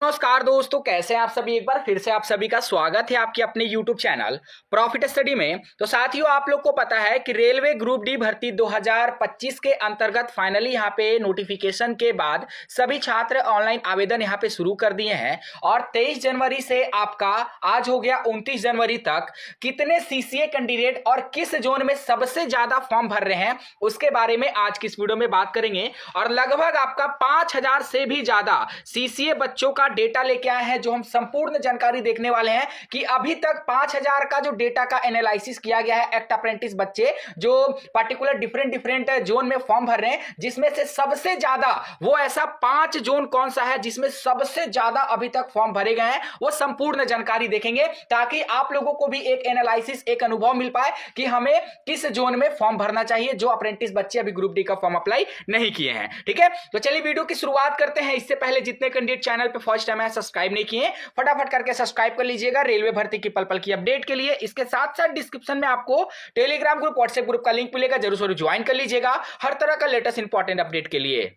नमस्कार दोस्तों, कैसे हैं आप सभी। एक बार फिर से आप सभी का स्वागत है आपके अपने YouTube चैनल प्रॉफिट स्टडी में। तो साथियों, आप लोग को पता है कि रेलवे ग्रुप डी भर्ती 2025 के अंतर्गत फाइनली यहाँ पे नोटिफिकेशन के बाद सभी छात्र ऑनलाइन आवेदन यहाँ पे शुरू कर दिए हैं और 23 जनवरी से आपका आज हो गया 29 जनवरी तक कितने सीसीए कैंडिडेट और किस जोन में सबसे ज्यादा फॉर्म भर रहे हैं उसके बारे में आज की इस वीडियो में बात करेंगे। और लगभग आपका 5000 से भी ज्यादा सीसीए बच्चों का डेटा लेके आए हैं, जो हम संपूर्ण जानकारी देखने वाले हैं कि अभी तक 5000 का जो डेटा का एनालिसिस किया गया है एक्ट अप्रेंटिस बच्चे जो पर्टिकुलर डिफरेंट जोन में फॉर्म भर रहे हैं, जिसमें से सबसे ज्यादा वो ऐसा 5 जोन कौन सा है जिसमें सबसे ज्यादा अभी तक फॉर्म भरे गए हैं, वो संपूर्ण जानकारी देखेंगे ताकि आप लोगों को भी एक एनालिसिस एक अनुभव मिल पाए कि हमें किस जोन में फॉर्म भरना चाहिए जो अप्रेंटिस बच्चे अभी ग्रुप डी का फॉर्म अप्लाई नहीं किए हैं। ठीक है, तो चलिए वीडियो की शुरुआत करते हैं। इससे पहले जितने कैंडिडेट चैनल पे फर्स्ट टाइम है सब्सक्राइब नहीं किए, फटाफट करके सब्सक्राइब कर लीजिएगा रेलवे भर्ती की पल पल की अपडेट के लिए। इसके साथ साथ डिस्क्रिप्शन में आपको टेलीग्राम ग्रुप व्हाट्सएप ग्रुप का लिंक मिलेगा, जरूर ज्वाइन कर लीजिएगा हर तरह का लेटेस्ट इंपॉर्टेंट अपडेट के लिए।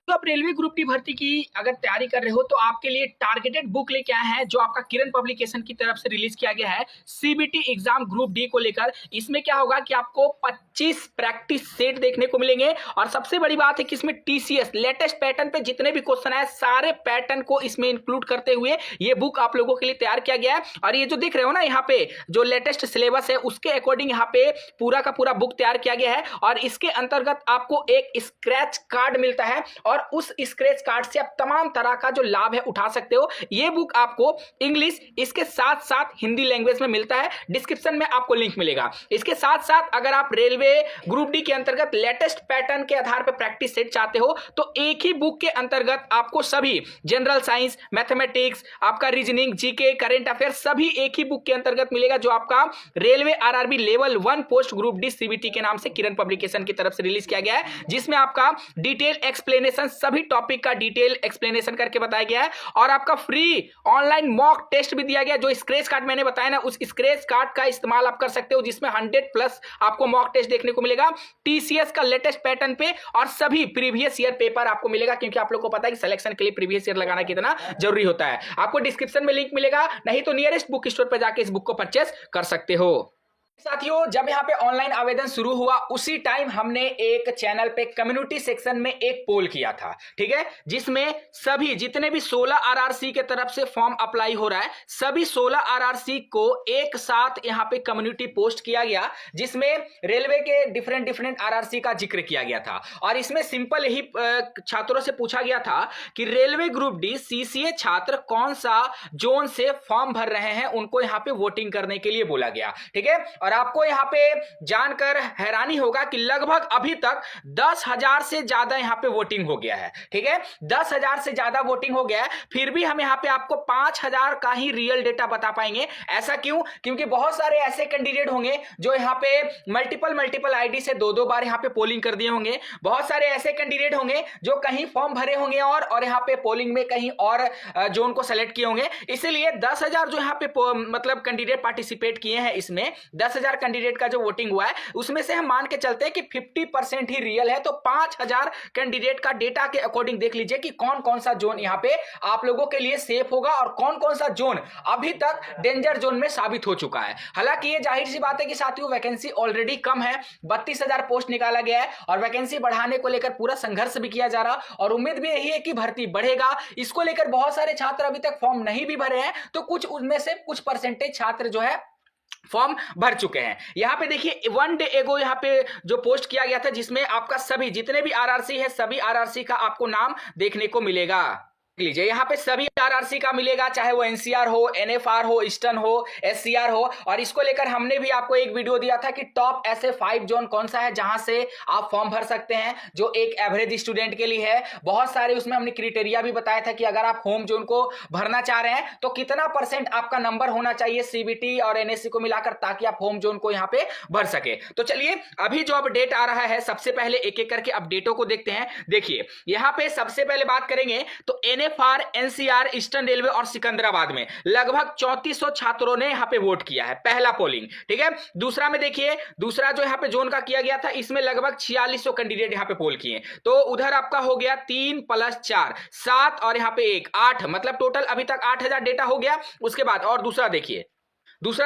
तो आप रेलवे ग्रुप डी भर्ती की अगर तैयारी कर रहे हो तो आपके लिए टारगेटेड बुक लेके आए हैं जो आपका किरण पब्लिकेशन की तरफ से रिलीज किया गया है सीबीटी एग्जाम ग्रुप डी को लेकर। इसमें क्या होगा कि आपको 25 प्रैक्टिस सेट देखने को मिलेंगे और सबसे बड़ी बात है कि इसमें टीसीएस लेटेस्ट पैटर्न पे जितने भी क्वेश्चन है सारे पैटर्न को इसमें इंक्लूड करते हुए ये बुक आप लोगों के लिए तैयार किया गया है। और ये जो दिख रहे हो ना यहाँ पे जो लेटेस्ट सिलेबस है उसके अकॉर्डिंग यहाँ पे पूरा का पूरा बुक तैयार किया गया है और इसके अंतर्गत आपको एक स्क्रैच कार्ड मिलता है और उस स्क्रैच कार्ड से आप तमाम तरह का जो लाभ है उठा सकते हो। ये बुक आपको इंग्लिश इसके साथ साथ हिंदी लैंग्वेज में मिलता है, डिस्क्रिप्शन में आपको लिंक मिलेगा। इसके साथ साथ अगर आप रेलवे ग्रुप डी के अंतर्गत लेटेस्ट पैटर्न के आधार पर प्रैक्टिस सेट चाहते हो तो एक ही बुक के अंतर्गत आपको सभी जनरल साइंस, मैथमेटिक्स, आपका रीजनिंग, जीके, करंट अफेयर सभी एक ही बुक के अंतर्गत मिलेगा जो आपका railway RRB level 1 post group D CBT के नाम से किरण पब्लिकेशन की तरफ से रिलीज किया गया है, जिसमें आपका डिटेल एक्सप्लेनेशन सभी टॉपिक का डिटेल एक्सप्लेनेशन करके बताया गया है और आपका फ्री ऑनलाइन मॉक टेस्ट भी दिया गया। जो स्क्रैच कार्ड मैंने बताया ना उस स्क्रैच कार्ड का इस्तेमाल आप कर सकते हो जिसमें 100+ आपको मॉक टेस्ट देखने को मिलेगा टीसीएस का लेटेस्ट पैटर्न पे और सभी प्रीवियस ईयर पेपर आपको मिलेगा, क्योंकि आप लोग को पता है कि सिलेक्शन के लिए प्रीवियस ईयर लगाना कितना जरूरी होता है। आपको डिस्क्रिप्शन में लिंक मिलेगा, नहीं तो नियरेस्ट बुक स्टोर पर जाके इस बुक को परचेस कर सकते हो। साथियों, जब यहाँ पे ऑनलाइन आवेदन शुरू हुआ उसी टाइम हमने एक चैनल पे कम्युनिटी सेक्शन में एक पोल किया था, ठीक है, जिसमें सभी जितने भी 16 आरआरसी के तरफ से फॉर्म अप्लाई हो रहा है सभी 16 आरआरसी को एक साथ यहाँ पे कम्युनिटी पोस्ट किया गया, जिसमें रेलवे के डिफरेंट आरआरसी का जिक्र किया गया था। और इसमें सिंपल ही छात्रों से पूछा गया था कि रेलवे ग्रुप डी सीसीए छात्र कौन सा जोन से फॉर्म भर रहे हैं, उनको यहाँ पे वोटिंग करने के लिए बोला गया। ठीक है, और आपको यहां पे जानकर हैरानी होगा कि लगभग अभी तक 10,000 से ज्यादा यहां पे वोटिंग हो गया है। ठीक है, 10,000 से ज्यादा वोटिंग हो गया है, फिर भी हम यहां पे आपको 5,000 का ही रियल डेटा बता पाएंगे। ऐसा क्यों? क्योंकि बहुत सारे ऐसे कैंडिडेट होंगे जो यहां पे मल्टीपल आईडी से 2-2 बार यहां पे पोलिंग कर दिए होंगे। बहुत सारे ऐसे कैंडिडेट होंगे जो कहीं फॉर्म भरे होंगे और यहां पे पोलिंग में कहीं और जोन को सेलेक्ट किए होंगे। इसलिए 10,000 जो यहां पे मतलब कैंडिडेट पार्टिसिपेट किए हैं, इसमें 10,000 कैंडिडेट का जो वोटिंग हुआ है उसमें से हम मान के चलते हैं कि 50% ही रियल है। तो 5,000 कैंडिडेट का डेटा के अकॉर्डिंग देख लीजिए कि कौन कौन सा जोन यहां पे आप लोगों के लिए सेफ होगा और कौन कौन सा जोन अभी तक डेंजर जोन में साबित हो चुका है। हालांकि ये जाहिर सी बात है कि साथियों वैकेंसी ऑलरेडी कम है, 32,000 पोस्ट निकाला गया है और वैकेंसी बढ़ाने को लेकर पूरा संघर्ष भी किया जा रहा और उम्मीद भी यही है कि भर्ती बढ़ेगा। इसको लेकर बहुत सारे छात्र अभी तक फॉर्म नहीं भी भरे हैं, तो कुछ उनमें से कुछ परसेंटेज छात्र जो है फॉर्म भर चुके हैं। यहां पे देखिए 1 डे एगो यहां पे जो पोस्ट किया गया था जिसमें आपका सभी जितने भी आरआरसी है सभी आरआरसी का आपको नाम देखने को मिलेगा। लीजिए यहाँ पे सभी आरआरसी का मिलेगा, चाहे वो एनसीआर हो, एनएफआर हो, ईस्टर्न हो, एससीआर हो। और इसको लेकर हमने भी आपको एक वीडियो दिया था कि टॉप ऐसे 5 जोन कौन सा है जहां से आप फॉर्म भर सकते हैं जो एक एवरेज स्टूडेंट के लिए है। बहुत सारे उसमें हमने क्राइटेरिया भी बताया था कि अगर आप होम जोन को भरना चाह रहे हैं तो कितना % आपका नंबर होना चाहिए सीबीटी और एनएससी को मिलाकर, ताकि आप होम जोन को यहाँ पे भर सके। तो चलिए अभी जो अपडेट आ रहा है सबसे पहले एक एक करके अपडेटों को देखते हैं। देखिए यहाँ पे सबसे पहले बात करेंगे तो फॉर एनसीआर, ईस्टर्न रेलवे और सिकंदराबाद में लगभग 3400 छात्रों ने यहां पे वोट किया है, पहला पोलिंग। ठीक है, दूसरा में देखिए, दूसरा जो यहां पे जोन का किया गया था, इसमें लगभग 4600 कैंडिडेट यहां पे पोल किए, तो उधर आपका हो गया 3 + 4 7 और यहां पे 1 8, मतलब टोटल अभी तक 8000 डेटा हो गया। उसके बाद और दूसरा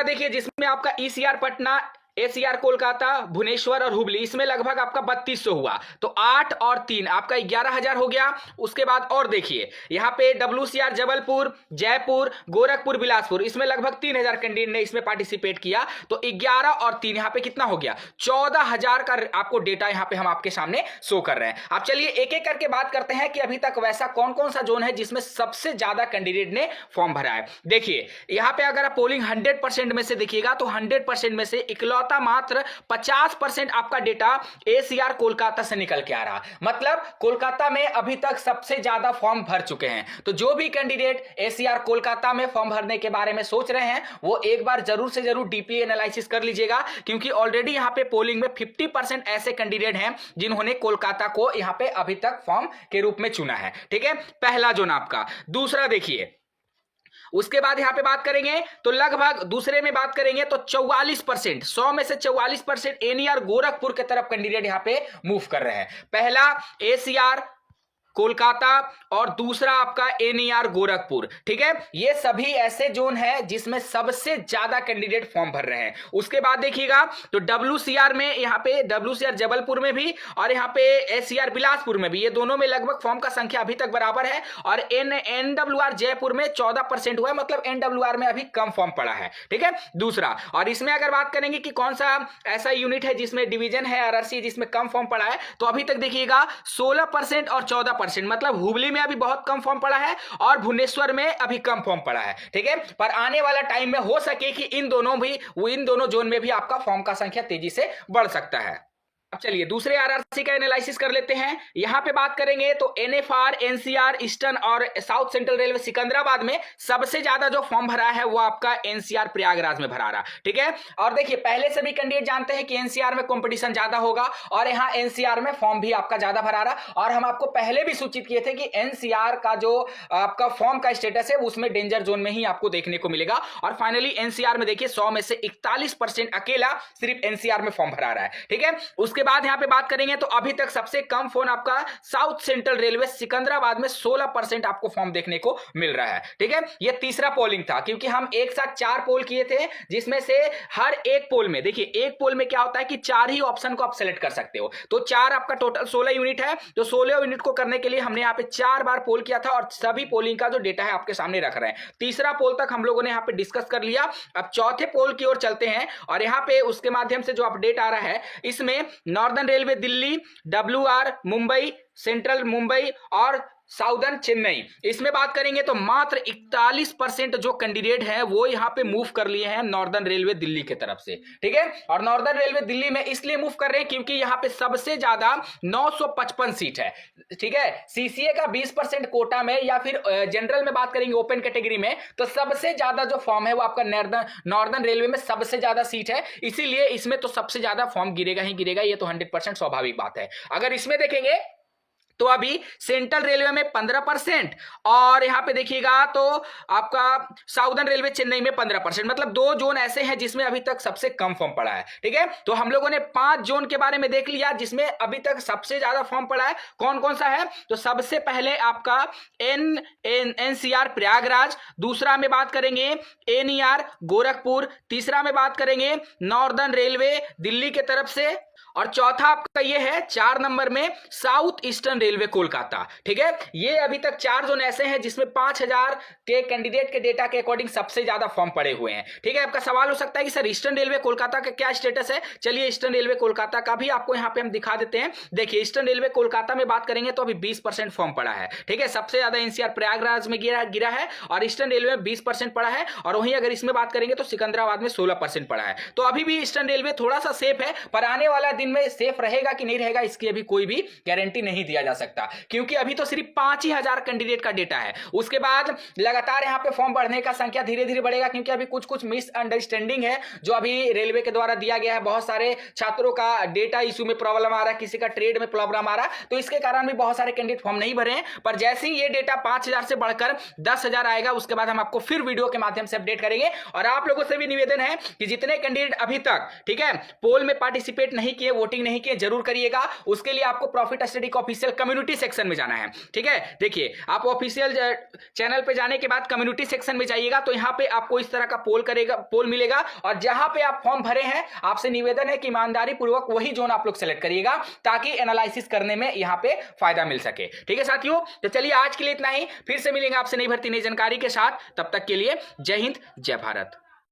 देखिए जिसमें आपका ईसीआर पटना, एसीआर कोलकाता, भुवनेश्वर और हुबली, इसमें लगभग आपका 3200 हुआ, तो 8 और 3 आपका 11000 हो गया। उसके बाद और देखिए यहां पे डब्ल्यूसीआर जबलपुर, जयपुर, गोरखपुर, बिलासपुर, इसमें लगभग 3000 कैंडिडेट ने इसमें पार्टिसिपेट किया, तो 11 और 3 यहां पे कितना हो गया, 14000 का आपको डेटा यहां पे हम आपके सामने शो कर रहे हैं। अब चलिए एक एक करके बात करते हैं कि अभी तक वैसा कौन कौन सा जोन है जिसमें सबसे ज्यादा कैंडिडेट ने फॉर्म भरा है। देखिए यहां पे अगर आप पोलिंग 100% में से देखिएगा तो 100% में से इकलौता मात्र 50% आपका डेटा एसीआर कोलकाता से निकल के आ रहा, मतलब कोलकाता में अभी तक सबसे ज्यादा फॉर्म भर चुके हैं। तो जो भी कैंडिडेट एसीआर कोलकाता में फॉर्म भरने के बारे में सोच रहे हैं वो एक बार जरूर से जरूर डीपली एनालिसिस कर लीजिएगा, क्योंकि ऑलरेडी यहां पे पोलिंग में 50% ऐसे कैंडिडेट हैं जिन्होंने कोलकाता को यहां पे अभी तक फॉर्म के रूप में चुना है। ठीक है, पहला जोन आपका। दूसरा देखिए, उसके बाद यहां पे बात करेंगे तो लगभग दूसरे में बात करेंगे तो 44%, 100 में से 44% एनईआर गोरखपुर के तरफ कैंडिडेट यहां पे मूव कर रहे हैं। पहला एसीआर कोलकाता और दूसरा आपका एनईआर गोरखपुर। ठीक है, ये सभी ऐसे जोन है जिसमें सबसे ज्यादा कैंडिडेट फॉर्म भर रहे हैं। उसके बाद देखिएगा तो डब्ल्यूसीआर में, यहाँ पे डब्ल्यूसीआर जबलपुर में भी और यहाँ पे एसीआर बिलासपुर में भी, ये दोनों में लगभग फॉर्म का संख्या अभी तक बराबर है। और एनडब्ल्यूआर जयपुर में 14% हुआ है, मतलब एनडब्ल्यूआर में अभी कम फॉर्म पड़ा है। ठीक है, दूसरा। और इसमें अगर बात करेंगे कि कौन सा ऐसा यूनिट है जिसमें डिवीजन है आरआरसी जिसमें कम फॉर्म पड़ा है, तो अभी तक देखिएगा 16% और 14%, मतलब हुबली में अभी बहुत कम फॉर्म पड़ा है और भुवनेश्वर में अभी कम फॉर्म पड़ा है। ठीक है, पर आने वाला टाइम में हो सके कि इन दोनों जोन में भी आपका फॉर्म का संख्या तेजी से बढ़ सकता है। अब चलिए दूसरे आरआरसी का एनालिसिस कर लेते हैं। यहां पे बात करेंगे तो एनएफआर, एनसीआर, ईस्टर्न और साउथ सेंट्रल रेलवे सिकंदराबाद में सबसे ज्यादा जो फॉर्म भरा है वो आपका एनसीआर प्रयागराज में भरा रहा। ठीक है, और देखिए पहले से भी कैंडिडेट जानते हैं कि एनसीआर में कंपटीशन ज्यादा होगा और यहां एनसीआर में फॉर्म भी आपका ज्यादा भरा रहा, और हम आपको पहले भी सूचित किए थे कि एनसीआर का जो आपका फॉर्म का स्टेटस है उसमें डेंजर जोन में ही आपको देखने को मिलेगा। और फाइनली एनसीआर में देखिए 100 में से 41% अकेला सिर्फ एनसीआर में फॉर्म भरा रहा है। ठीक है, उसके बाद यहां पे बात करेंगे तो अभी तक सबसे कम फॉर्म आपका साउथ सेंट्रल रेलवे सिकंदराबाद में 16% आपको फॉर्म देखने को मिल रहा है। ठीक है, ये तीसरा पोलिंग था, क्योंकि हम एक साथ 4 पोल किए थे, जिसमें से हर एक पोल में देखिए, एक पोल में क्या होता है कि 4 ही ऑप्शन को आप सेलेक्ट कर सकते हो, तो 4 आपका टोटल 16 यूनिट है। तो 16 यूनिट को करने के लिए हमने यहाँ पे 4 बार पोल किया था और सभी पोलिंग का जो डेटा है आपके सामने रख रहे हैं। तीसरा पोल तक हम लोगों ने यहाँ पे डिस्कस कर लिया। अब चौथे पोल की ओर चलते हैं और यहाँ पे उसके माध्यम से जो अपडेट आ रहा है, इसमें northern railway Delhi, WR Mumbai, central Mumbai और साउदर्न चेन्नई, इसमें बात करेंगे तो मात्र 41% जो कैंडिडेट हैं वो यहां पे मूव कर लिए हैं नॉर्दर्न रेलवे दिल्ली की तरफ से। ठीक है, और नॉर्दर्न रेलवे दिल्ली में इसलिए मूव कर रहे हैं क्योंकि यहां पे सबसे ज्यादा 955 सीट है। ठीक है, सीसीए का 20% कोटा में या फिर जनरल में बात करेंगे ओपन कैटेगरी में, तो सबसे ज्यादा जो फॉर्म है वो आपका नॉर्दर्न रेलवे में सबसे ज्यादा सीट है, इसीलिए इसमें तो सबसे ज्यादा फॉर्म गिरेगा ही गिरेगा, ये तो 100% स्वाभाविक बात है। अगर इसमें देखेंगे तो अभी सेंट्रल रेलवे में 15% और यहां पे देखिएगा तो आपका साउदर्न रेलवे चेन्नई में 15%, मतलब 2 जोन ऐसे हैं जिसमें अभी तक सबसे कम फॉर्म पड़ा है। ठीक है, तो हम लोगों ने 5 जोन के बारे में देख लिया जिसमें अभी तक सबसे ज्यादा फॉर्म पड़ा है। कौन कौन सा है, तो सबसे पहले आपका एनसीआर प्रयागराज, दूसरा में बात करेंगे एनईआर गोरखपुर, तीसरा में बात करेंगे नॉर्दर्न रेलवे दिल्ली के तरफ से, और चौथा आपका ये है 4 नंबर में साउथ ईस्टर्न रेलवे कोलकाता। ठीक है, ये अभी तक 4 जोन ऐसे हैं जिसमें 5000 के कैंडिडेट के डेटा के अकॉर्डिंग सबसे ज्यादा फॉर्म पड़े हुए हैं। ठीक है, आपका सवाल हो सकता है कि सर ईस्टर्न रेलवे कोलकाता का क्या स्टेटस है। चलिए ईस्टर्न रेलवे कोलकाता का भी आपको यहाँ पे हम दिखा देते हैं। देखिए ईस्टर्न रेलवे कोलकाता में बात करेंगे तो अभी 20% फॉर्म पड़ा है। ठीक है, सबसे ज्यादा एनसीआर प्रयागराज में गिरा है और ईस्टर्न रेलवे में 20% पड़ा है, और वहीं अगर इसमें बात करेंगे तो सिकंदराबाद में 16% पड़ा है। तो अभी भी ईस्टर्न रेलवे थोड़ा सा सेफ है, पर आने वाला दिन में सेफ रहेगा कि नहीं रहेगा इसकी अभी कोई भी गारंटी नहीं दिया जा सकता, क्योंकि अभी तो सिर्फ 5,000 कैंडिडेट का डेटा है। उसके बाद लगातार यहाँ पे फॉर्म बढ़ने का संख्या धीरे धीरे बढ़ेगा, क्योंकि अभी कुछ कुछ मिसअंडरस्टैंडिंग है जो अभी रेलवे के द्वारा दिया गया है। बहुत सारे छात्रों का डेटा इशू में प्रॉब्लम आ रहा है, किसी का ट्रेड में प्रॉब्लम आ रहा है, तो इसके कारण भी बहुत सारे कैंडिडेट फॉर्म नहीं भरे हैं। पर जैसे ही ये डेटा 5,000 से बढ़कर 10,000 आएगा उसके बाद हम आपको फिर वीडियो के माध्यम से अपडेट करेंगे। और आप लोगों से भी निवेदन है कि जितने कैंडिडेट अभी तक, ठीक है, पोल में पार्टिसिपेट नहीं किए, वोटिंग नहीं किए, जरूर करिएगा। उसके लिए आपको प्रॉफिट स्टडी का ऑफिशियल कम्युनिटी सेक्शन में जाना है, ठीक है। देखिए, आप ऑफिशियल चैनल पे जाने के बाद कम्युनिटी सेक्शन में जाइएगा तो यहां पे आपको इस तरह का पोल मिलेगा, और जहां पे आप फॉर्म भरे हैं आपसे निवेदन है कि ईमानदारी पूर्वक वही जोन आप लोग सेलेक्ट करिएगा, ताकि एनालिसिस करने में यहां पे फायदा मिल सके, ठीक है साथियों। तो चलिए आज के लिए इतना ही, फिर से मिलेंगे आपसे नई भर्ती नई जानकारी के साथ। तब तक के लिए जय हिंद, जय भारत।